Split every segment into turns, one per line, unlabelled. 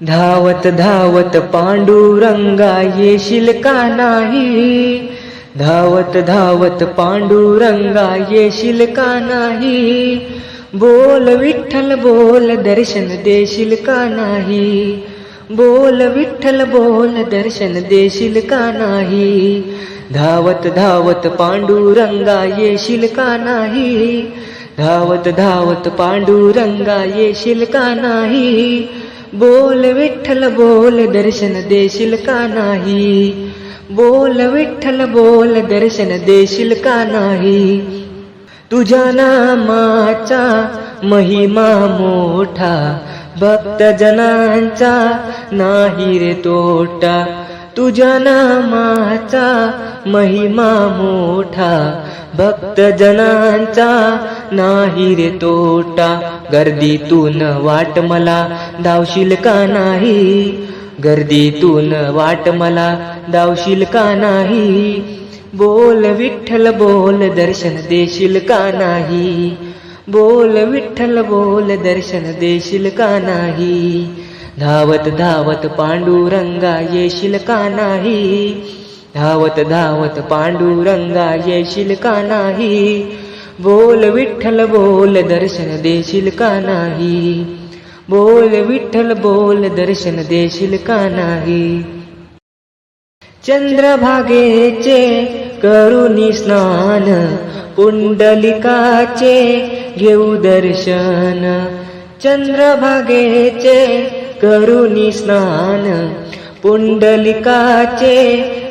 धावत धावत पांडुरंगा येशील का नाही, धावत धावत पांडुरंगा येशील का नाही, बोल विठ्ठल बोल दर्शन देशील का नाही, बोल विठ्ठल बोल दर्शन देशील का नाही, धावत धावत पांडुरंगा येशील का नाही, धावत धावत पांडुरंगा येशील का नाही, बोल विठ्ठल बोल दर्शन देशील का नाही, बोल विठ्ठल बोल दर्शन देशील का नाही, तुझ्या नामाचा महिमा मोठा भक्तजनांचा नाही रे तोटा, तुझ्या नामाचा महिमा मोठा भक्तजनांचा नाही रे तोटा, गर्दीतून वाट मला धावशील का नाही, गर्दीतून वाट मला धावशील का नाही, बोल विठ्ठल बोल दर्शन देशील का नाही, बोल विठ्ठल बोल दर्शन देशील का नाही, धावत धावत पांडुरंगा येशील का नाही, धावत धावत पांडुरंगा येशील का नाही, बोल विठ्ठल बोल दर्शन देशील का नाही, बोल विठ्ठल बोल दर्शन देशील का नाही, चंद्रभागेचे करुणी स्नान पुंडलिकाचे घेऊ दर्शन, चंद्रभागेचे करुणी स्नान पुंडलिकाचे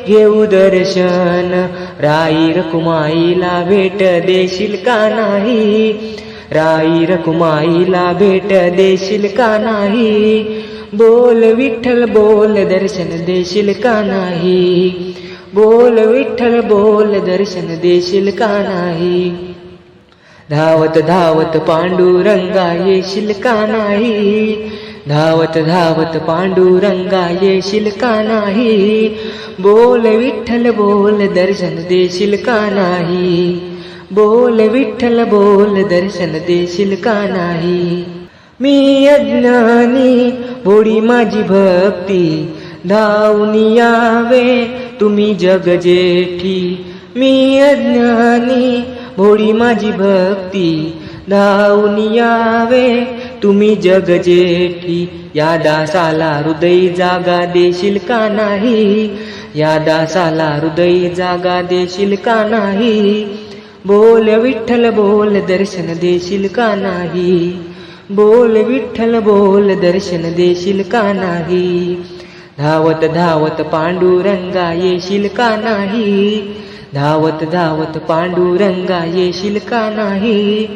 घेऊ दर्शन, राई रखुमाईला भेट देशील का नाही, राई रखुमाईला भेट देशील का नाही, बोल विठ्ठल बोल दर्शन देशील का नाही, बोल विठ्ठल बोल दर्शन देशील का नाही, धावत धावत पांडुरंगा येशील का नाही, धावत धावत पांडुरंगा येशील का नाही, बोल विठ्ठल बोल दर्शन देशील का नाही, बोल विठ्ठल बोल दर्शन देशील का नाही, मी अज्ञानी भोळी माझी भक्ती धावून यावे तुम्ही जग जेठी, मी अज्ञानी भोळी माझी भक्ती धावून यावे तुम्ही जग जेठी, या दासाला हृदय जागा देशील का नाही, या दासाला हृदय जागा देशील का नाही, बोल विठ्ठल बोल दर्शन देशील का नाही, बोल विठ्ठल बोल दर्शन देशील का नाही, धावत धावत पांडुरंगा येशील का नाही, धावत धावत पांडुरंगा येशील का नाही,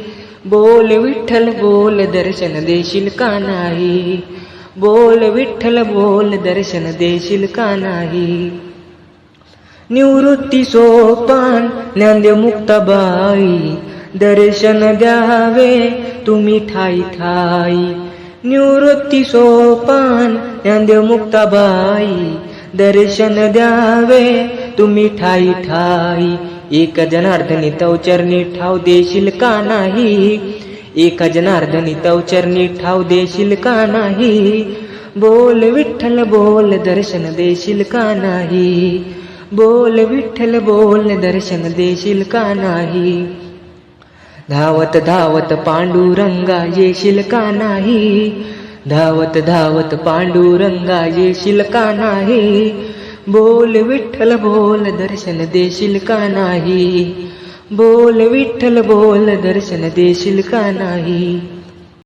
बोल विठ्ठल बोल दर्शन देशील का नाही, बोल विठ्ठल बोल दर्शन देशील का नाही, निवृत्ती सोपान ज्ञानदेव मुक्ताबाई दर्शन द्यावे तुम्ही ठाई ठाई, निवृत्ती सोपान ज्ञानदेव मुक्ताबाई दर्शन द्यावे तुम्ही ठाई ठाई, एक जनार्दनी तव चरणी ठाव देशील का नाही, एक जनार्दनी तव चरणी ठाव देशील का नाही, बोल विठ्ठल बोल दर्शन देशील का नाही, बोल विठ्ठल बोल दर्शन देशील का नाही, धावत धावत पांडुरंगा येशील का नाही, धावत धावत पांडुरंगा येशील का नाही, बोल विठ्ठल बोल दर्शन देशील का नाही, बोल विठ्ठल बोल दर्शन देशील का नाही.